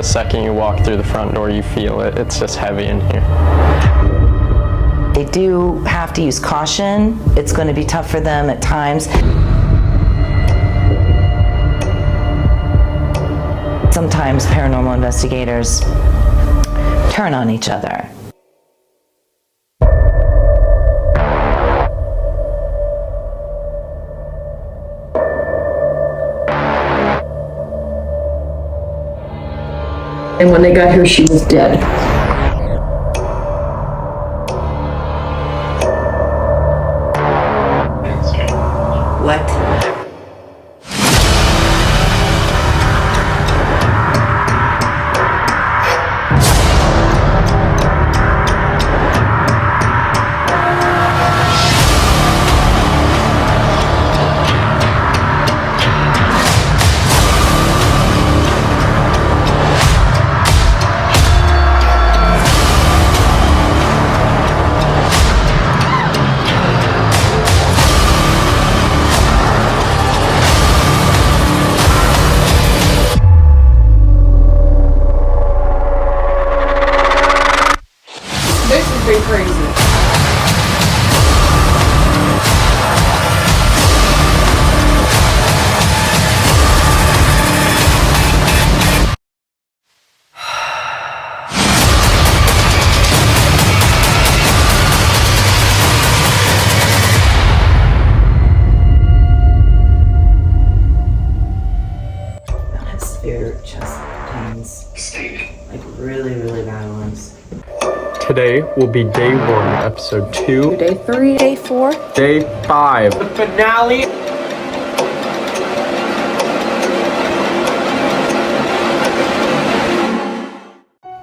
the second you walk through the front door, you feel it. It's just heavy in here. They do have to use caution. It's going to be tough for them at times. Sometimes paranormal investigators turn on each other. And when they got here, she was dead. What? This has been crazy. I have severe chest pains. Like really, really bad ones. Today will be day 1, episode 2, Day 3, day 4. day 5. The finale.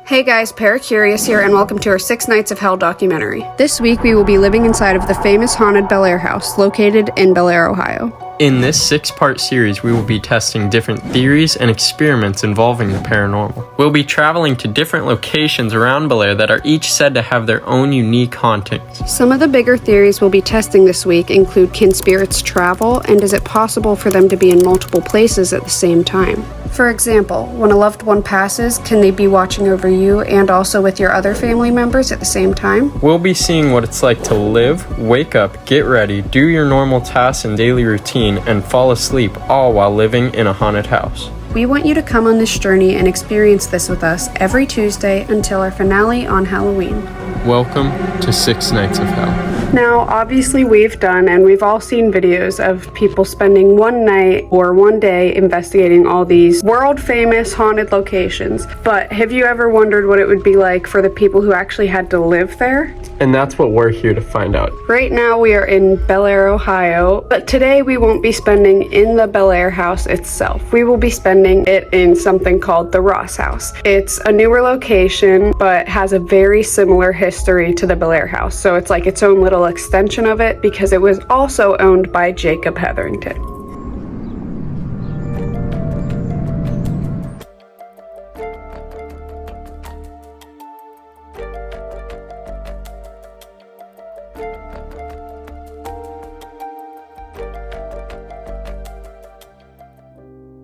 Hey guys, ParaCurious here, and welcome to our 6 Nights of Hell documentary. This week we will be living inside of the famous haunted Bellaire House, located in Bellaire, Ohio. In this 6-part series, we will be testing different theories and experiments involving the paranormal. We'll be traveling to different locations around Bellaire that are each said to have their own unique hauntings. Some of the bigger theories we'll be testing this week include, can spirits travel, and is it possible for them to be in multiple places at the same time? For example, when a loved one passes, can they be watching over you and also with your other family members at the same time? We'll be seeing what it's like to live, wake up, get ready, do your normal tasks and daily routine, and fall asleep, all while living in a haunted house. We want you to come on this journey and experience this with us every Tuesday until our finale on Halloween. Welcome to 6 Nights of Hell. Now, obviously we've all seen videos of people spending one night or one day investigating all these world-famous haunted locations. But have you ever wondered what it would be like for the people who actually had to live there? And that's what we're here to find out. Right now we are in Bellaire, Ohio, but today we won't be spending in the Bellaire House itself. We will be spending it in something called the Ross House. It's a newer location, but has a very similar history to the Bellaire House. So it's like its own little extension of it because it was also owned by Jacob Hetherington.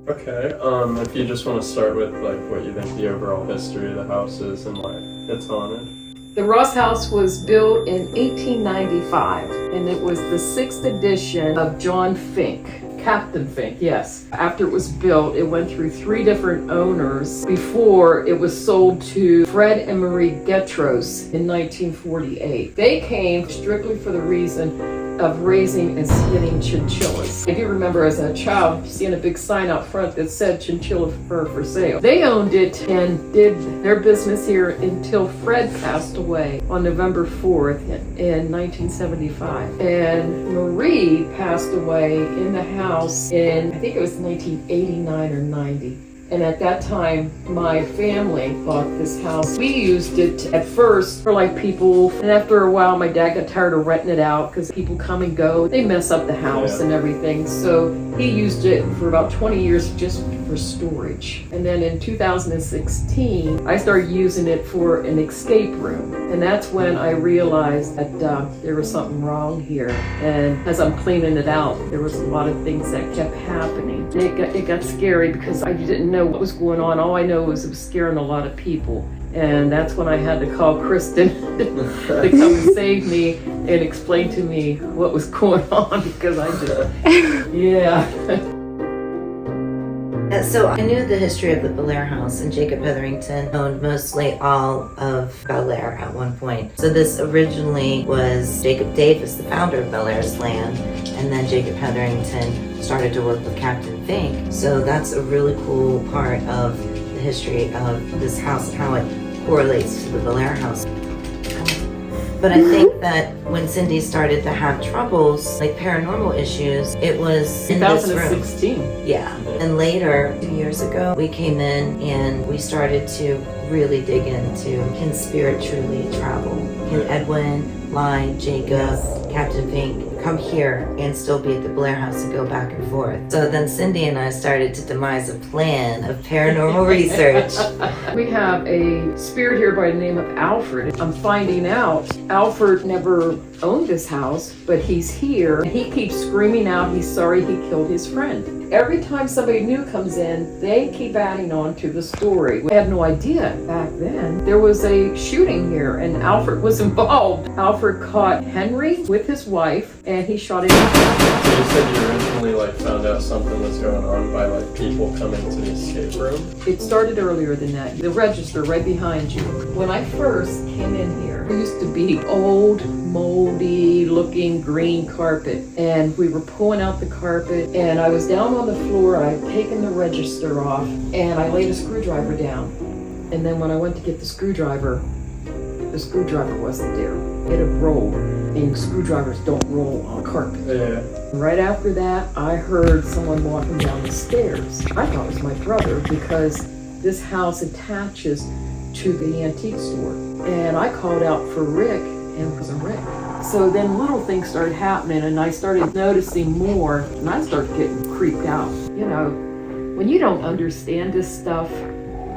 Okay, if you just want to start with like what you think the overall history of the house is and why it's haunted. The Ross House was built in 1895, and it was the 6th edition of John Fink. Captain Fink, yes. After it was built, it went through 3 different owners before it was sold to Fred and Marie Getros in 1948. They came strictly for the reason of raising and skinning chinchillas. I do remember as a child seeing a big sign out front that said chinchilla fur for sale. They owned it and did their business here until Fred passed away on November 4th in 1975. And Marie passed away in the house in, I think it was 1989 or 90. And at that time, my family bought this house. We used it at first for like people, and after a while, my dad got tired of renting it out because people come and go. They mess up the house and everything. So he used it for about 20 years just for storage. And then in 2016, I started using it for an escape room. And that's when I realized that there was something wrong here. And as I'm cleaning it out, there was a lot of things that kept happening. It got scary because I didn't know what was going on. All I know was it was scaring a lot of people. And that's when I had to call Kristin to come and save me and explain to me what was going on, because I just, yeah. So I knew the history of the Bellaire House, and Jacob Hetherington owned mostly all of Bellaire at one point. So this originally was Jacob Davis, the founder of Bellaire's land, and then Jacob Hetherington started to work with Captain Fink. So that's a really cool part of the history of this house and how it correlates to the Bellaire House. But I think that when Cindy started to have troubles, like paranormal issues, it was in this room. 2016. Yeah. And later, 2 years ago, we came in and we started to really dig into, can spirit truly travel? Can Edwin, Line, Jacob, Captain Fink come here and still be at the Bellaire House and go back and forth? So then Cindy and I started to devise a plan of paranormal research. We have a spirit here by the name of Alfred. I'm finding out Alfred never owned this house, but he's here. He keeps screaming out he's sorry he killed his friend. Every time somebody new comes in, they keep adding on to the story. We had no idea back then. There was a shooting here and Alfred was involved. Alfred caught Henry with his wife and he shot him. So you said you originally found out something was going on by people coming to the escape room? It started earlier than that. The register right behind you. When I first came in here, there used to be old, moldy looking green carpet, and we were pulling out the carpet, and I was down on the floor. I'd taken the register off and I laid a screwdriver down, and then when I went to get the screwdriver wasn't there. It had rolled, and screwdrivers don't roll on carpet. Yeah. Right after that, I heard someone walking down the stairs. I thought it was my brother because this house attaches to the antique store. And I called out for Rick, and it wasn't Rick. So then little things started happening, and I started noticing more, and I started getting creeped out. You know, when you don't understand this stuff,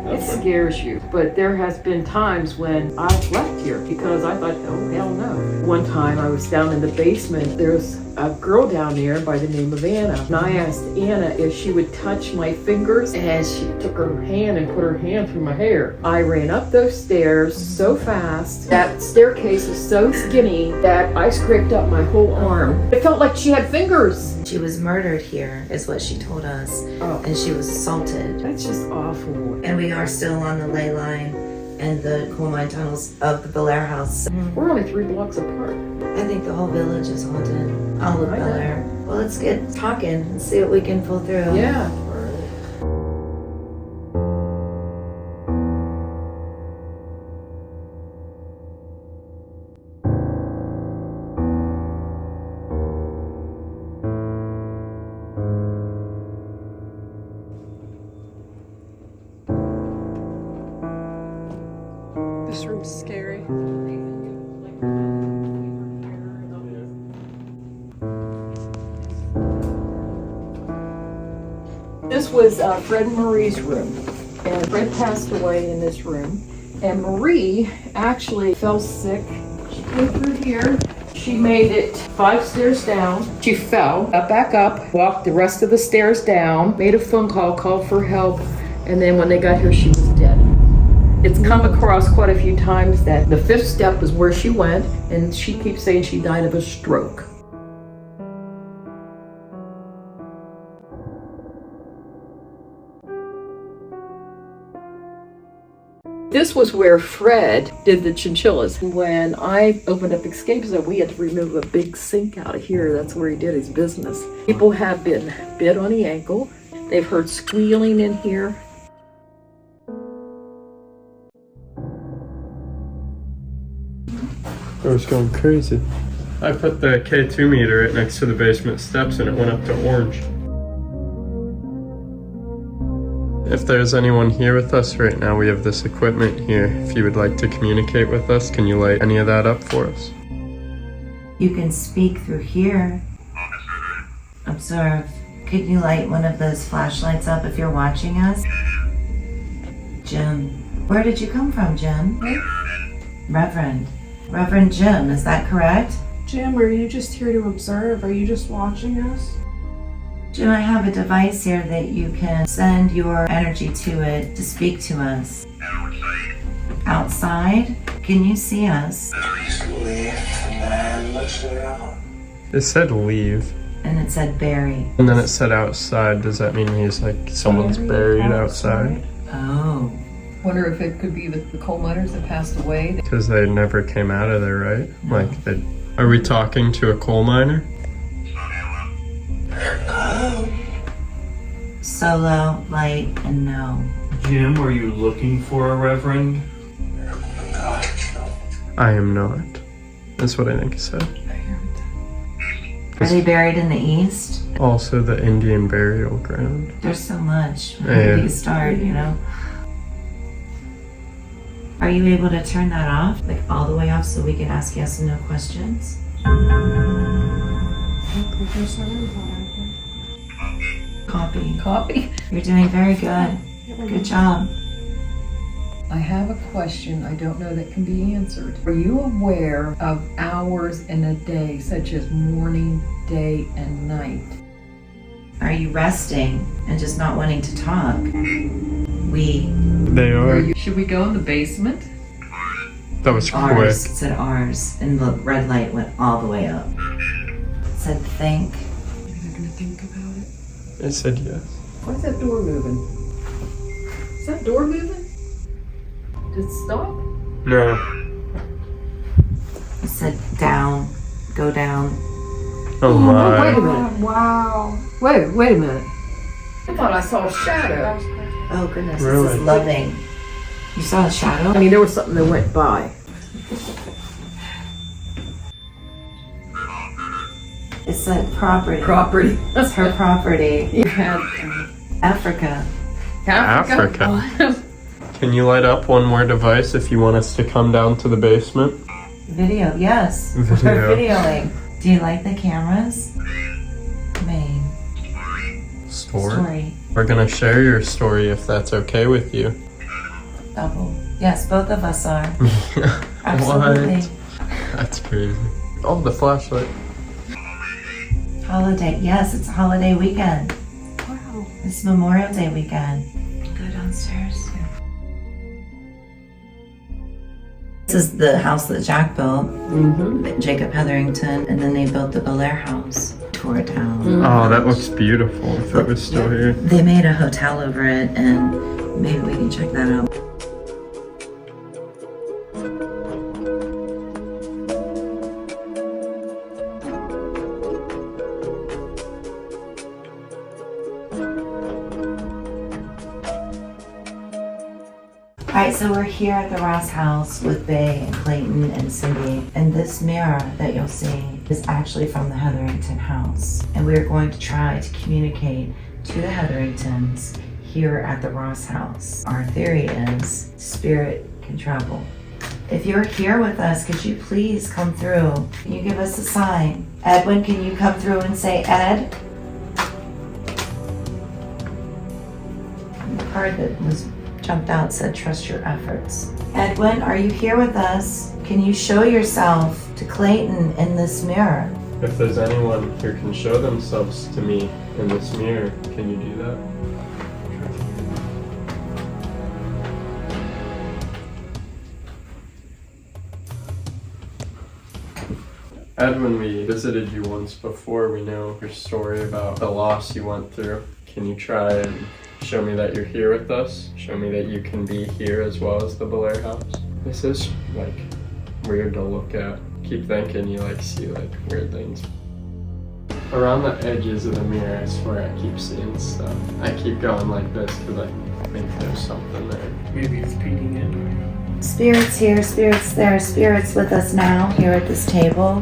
it scares you. But there has been times when I've left here because I thought, oh, hell no. One time I was down in the basement. There's a girl down there by the name of Anna. And I asked Anna if she would touch my fingers, and she took her hand and put her hand through my hair. I ran up those stairs so fast. That staircase was so skinny that I scraped up my whole arm. It felt like she had fingers. She was murdered here, is what she told us. Oh. And she was assaulted. That's just awful. And we are still on the ley line and the coal mine tunnels of the Bellaire House. We're only 3 blocks apart. I think the whole village is haunted. All of I know. Bellaire. Well, let's get talking and see what we can pull through. Yeah. This room's scary. This was Fred and Marie's room, and Fred passed away in this room, and Marie actually fell sick. She came through here. She made it 5 stairs down. She fell, got back up, walked the rest of the stairs down, made a phone call, called for help, and then when they got here, she was dead. It's come across quite a few times that the 5th step was where she went, and she keeps saying she died of a stroke. This was where Fred did the chinchillas. When I opened up Escape Zone, we had to remove a big sink out of here. That's where he did his business. People have been bit on the ankle. They've heard squealing in here. It was going crazy. I put the K2 meter right next to the basement steps and it went up to orange. If there's anyone here with us right now, we have this equipment here. If you would like to communicate with us, can you light any of that up for us? You can speak through here. Observe. Could you light one of those flashlights up if you're watching us? Jim. Where did you come from, Jim? Reverend. Reverend Jim, is that correct? Jim, are you just here to observe? Are you just watching us? Jim, I have a device here that you can send your energy to it to speak to us. Outside? Can you see us? It said leave. And it said bury. And then it said outside. Does that mean he's like someone's buried outside? Oh. Wonder if it could be the coal miners that passed away. Because they never came out of there, right? Like, are we talking to a coal miner? Solo, light, and no. Jim, are you looking for a reverend? I am not. That's what I think it said. Are they buried in the east? Also the Indian burial ground. There's so much. Where do you start, you know? Are you able to turn that off? Like all the way off so we can ask yes and no questions? Copy. You're doing very good. Good job. I have a question I don't know that can be answered. Are you aware of hours in a day, such as morning, day, and night? Are you resting and just not wanting to talk? They are. Should we go in the basement? That was quick. Ours. It said ours. And the red light went all the way up. It said think. You're gonna think about it. It said yes. Why is that door moving? Is that door moving? Did it stop? No. It said down. Go down. Oh Wait my. a minute. Wow. Wait a minute. I thought I saw a shadow. Oh goodness, Really? this is loving. You saw a shadow? I mean, there was something that went by. It said property. Property. It's her property. You had Africa. Africa. Can you light up one more device if you want us to come down to the basement? Video, yes. Video. We're videoing. Do you like the cameras? Main. Story. We're gonna share your story if that's okay with you. Double. Yes, both of us are. Absolutely. What? That's crazy. Oh, the flashlight. Holiday. Yes, it's a holiday weekend. Wow. It's Memorial Day weekend. Go downstairs. This is the house that Jack built, Jacob Hetherington, and then they built the Bellaire House. Tore it down. Oh, that looks beautiful. If it was still here. They made a hotel over it, and maybe we can check that out. Alright, so we're here at the Ross house with Bay and Clayton and Cindy, and this mirror that you'll see is actually from the Hetherington house. And we're going to try to communicate to the Hetheringtons here at the Ross house. Our theory is spirit can travel. If you're here with us, could you please come through? Can you give us a sign? Edwin, can you come through and say Ed? The card that was jumped out said trust your efforts. Edwin, are you here with us? Can you show yourself to Clayton in this mirror? If there's anyone who can show themselves to me in this mirror, can you do that? Ed, when we visited you once before, we know your story about the loss you went through. Can you try and show me that you're here with us? Show me that you can be here as well as the Bellaire House? This is like weird to look at. Keep thinking you like see like weird things. Around the edges of the mirror, I swear I keep seeing stuff. I keep going like this because I think there's something there. Maybe it's peeking in. Spirits here, spirits there, spirits with us now here at this table.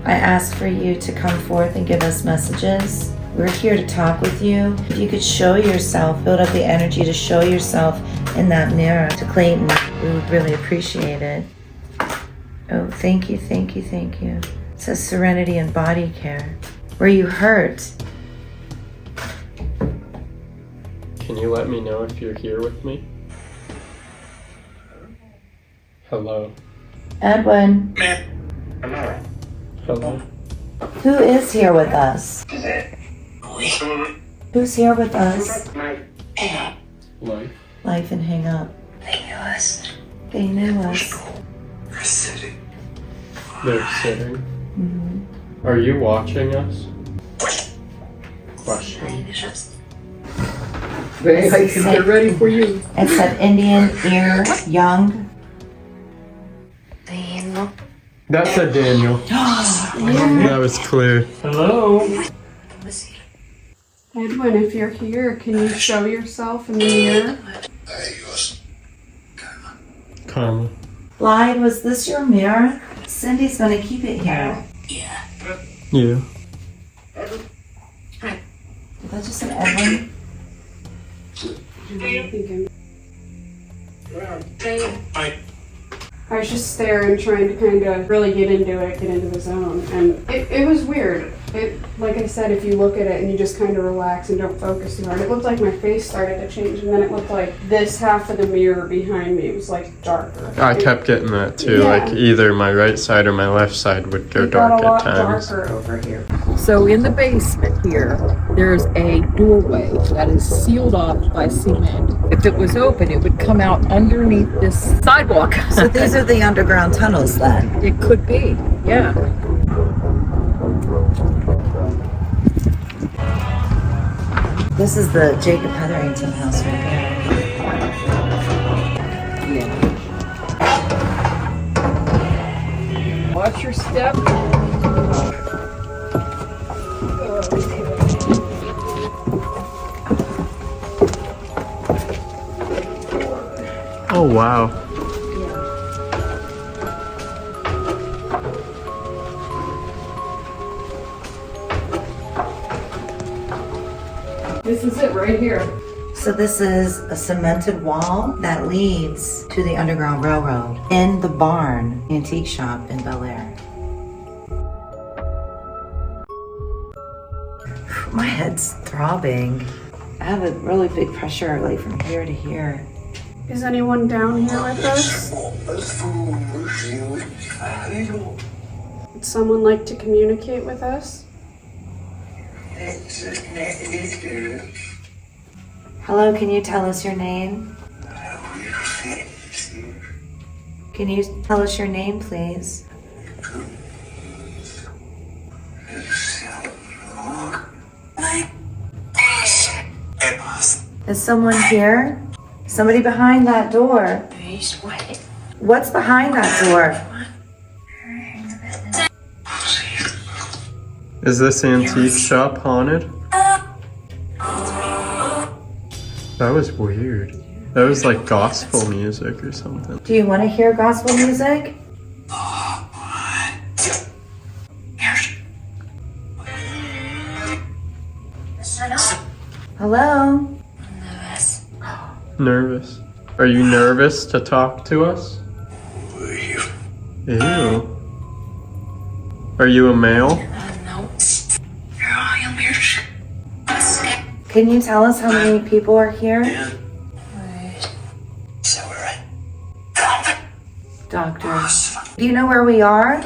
I ask for you to come forth and give us messages. We're here to talk with you. If you could show yourself, build up the energy to show yourself in that mirror to Clayton, we would really appreciate it. Oh, thank you, thank you, thank you. It says serenity and body care. Were you hurt? Can you let me know if you're here with me? Hello. Edwin, Hello. who is here with us? Who's here with us? Life. Life and hang up. They knew us. They're sitting. Mm-hmm. Are you watching us? Question. I can get ready for you. It said Indian ear young. That's a Daniel. That was clear. Hello? Edwin, if you're here, can you show yourself in the mirror? Karma. Blythe, was this your mirror? Cindy's gonna keep it here. You. Did that just say Edwin? I was just staring, trying to kind of really get into the zone. And it was weird. Like I said, if you look at it and you just kind of relax and don't focus too hard, it looked like my face started to change, and then it looked like this half of the mirror behind me was like darker. I kept getting that too. Yeah. Like either my right side or my left side would go It got dark a lot at times. darker over here. So in the basement here, there's a doorway that is sealed off by cement. If it was open, it would come out underneath this sidewalk. So these are the underground tunnels then? It could be, yeah. This is the Jacob Hetherington house right Yeah. Watch your step. Oh wow. This is it right here. So this is a cemented wall that leads to the Underground Railroad in the barn antique shop in Bellaire. My head's throbbing. I have a really big pressure like from here to here. Is anyone down here with us? Would someone like to communicate with us? Hello, can you tell us your name? Can you tell us your name, please? Is someone here? Somebody behind that door. What's behind that door? Is this antique shop haunted? That was weird. That was like gospel music or something. Do you want to hear gospel music? Hello? Nervous. Are you nervous to talk to us? Ew. Are you a male? Can you tell us how many people are here? Doctor. Do you know where we are?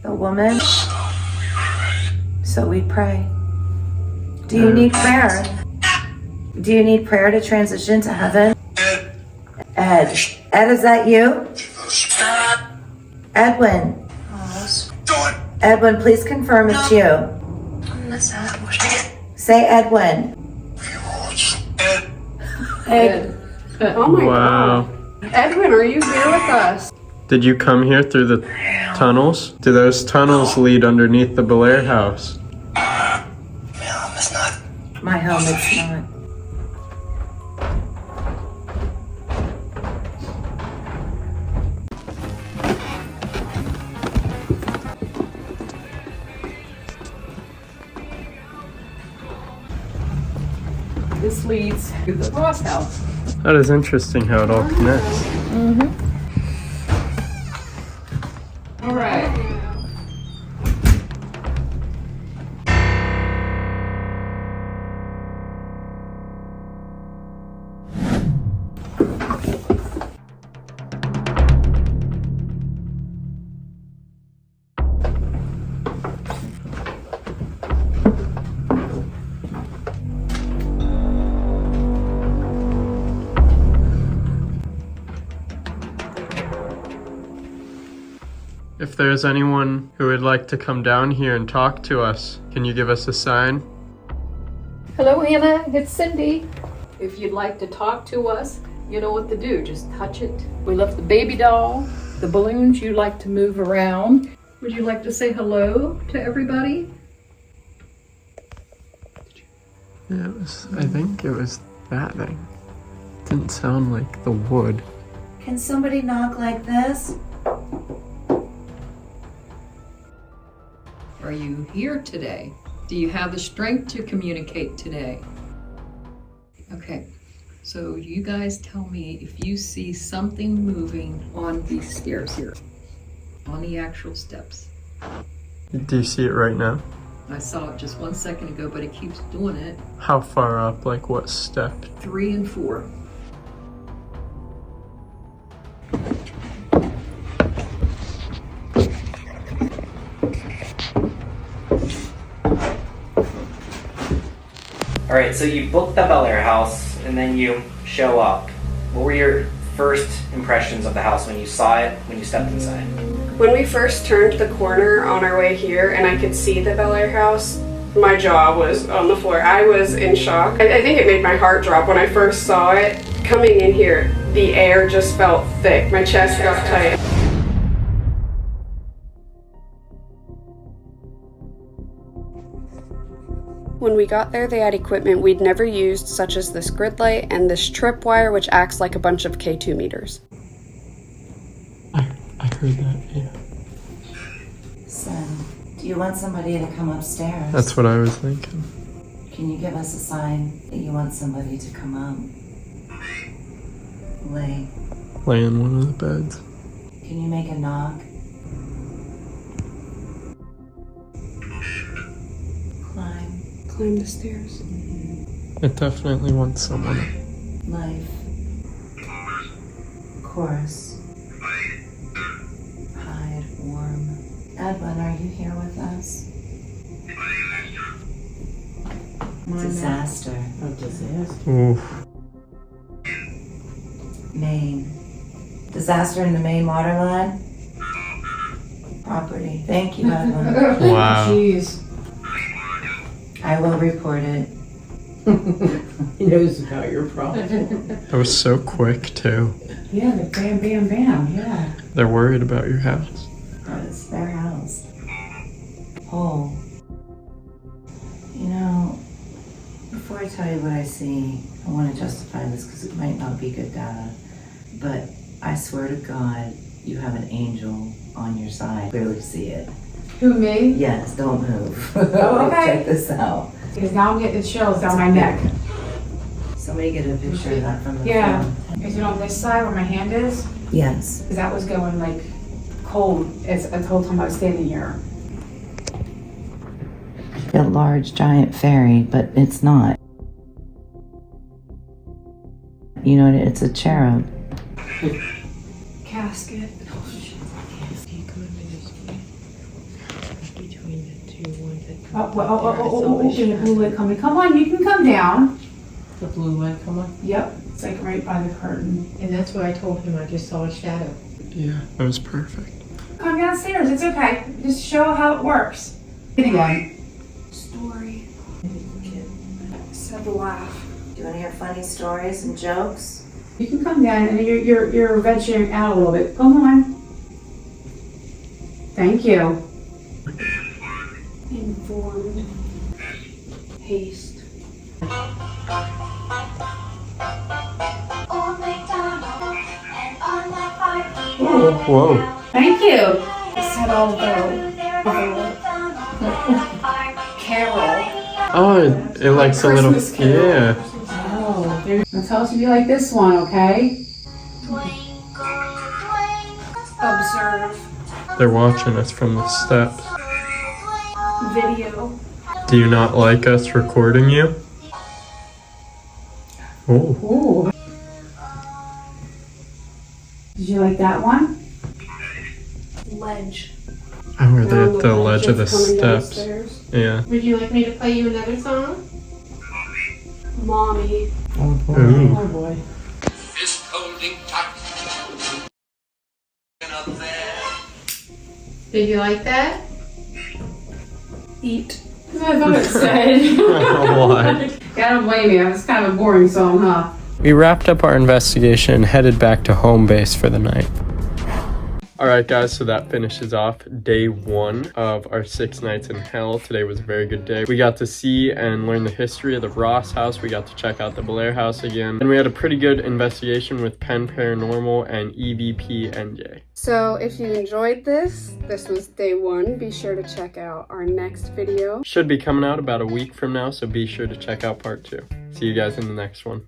The woman? So we pray. Do you need prayer? Do you need prayer to transition to heaven? Ed. Ed, is that you? Edwin. Edwin, please confirm it's you. Say Edwin. Ed. Oh my Wow. god. Edwin, are you here with us? Did you come here through the tunnels? Do those tunnels lead underneath the Bellaire House? My home, it's not. This leads to the Ross house. That is interesting how it all connects. All right. If there's anyone who would like to come down here and talk to us, can you give us a sign? Hello, Hannah. It's Cindy. If you'd like to talk to us, you know what to do. Just touch it. We left the baby doll, the balloons you like to move around. Would you like to say hello to everybody? Yeah, I think it was that thing. It didn't sound like the wood. Can somebody knock like this? Are you here today? Do you have the strength to communicate today? Okay, so you guys tell me if you see something moving on these stairs here, on the actual steps. Do you see it right now? I saw it just 1 second ago, but it keeps doing it. How far up? Like what step? 3 and 4. All right, so you booked the Bellaire House and then you show up. What were your first impressions of the house when you saw it, when you stepped inside? When we first turned the corner on our way here and I could see the Bellaire House, my jaw was on the floor. I was in shock. I think it made my heart drop when I first saw it. Coming in here, the air just felt thick. My chest got tight. When we got there, they had equipment we'd never used, such as this grid light and this tripwire, which acts like a bunch of K2 meters. I heard that, yeah. Son, do you want somebody to come upstairs? That's what I was thinking. Can you give us a sign that you want somebody to come up? Lay. Lay in one of the beds. Can you make a knock? Climb. Climb the stairs. It definitely wants someone. Life. Chorus. Hide. Warm. Edwin, are you here with us? Disaster. Oof. Main. Disaster in the main water line? Property. Thank you, Edwin. Wow. Jeez. I will report it. He knows about your problem. That was so quick, too. Yeah, the bam, bam, bam, yeah. They're worried about your house. It's their house. Hole. You know, before I tell you what I see, I want to justify this because it might not be good data, but I swear to God, you have an angel on your side. Clearly see it. Who, me? Yes, don't move. Oh, okay. Check this out. Because now I'm getting chills down my neck. Somebody get a picture of that from the Yeah. phone. Is it on this side where my hand is? Yes. Because that was going like cold as the whole time I was standing here. A large giant fairy, but it's not. You know, it's a cherub. Casket. Oh, the blue light coming. Come on, you can come down. The blue light come on? Yep, it's like right by the curtain. And that's what I told him, I just saw a shadow. Yeah, that was perfect. Come downstairs, it's okay. Just show how it works. Again. Story. Said laugh. Do you want to hear funny stories and jokes? You can come down and you're venturing out a little bit. Come on. Thank you. Informed. Haste. Whoa. Thank you. Said all the Carol. Oh, it likes a little. Christmas Carol. Yeah. Oh, now tell us if you like this one, okay? Observe. They're watching us from the steps. Video. Do you not like us recording you? Oh. Ooh. Did you like that one? Ledge. Oh, we're there at the ledge of the Coming steps. downstairs. Yeah. Would you like me to play you another song? Mommy. Ooh. Oh boy. Fist holding tight. Up there. Did you like that? Eat. That's what I thought it said. What? Yeah, don't blame me. It's kind of a boring song, huh? We wrapped up our investigation and headed back to home base for the night. Alright guys, so that finishes off day 1 of our 6 nights in hell. Today was a very good day. We got to see and learn the history of the Ross house. We got to check out the Bellaire house again. And we had a pretty good investigation with Penn Paranormal and EVP NJ. So if you enjoyed this was day 1. Be sure to check out our next video. Should be coming out about a week from now, so be sure to check out part 2. See you guys in the next one.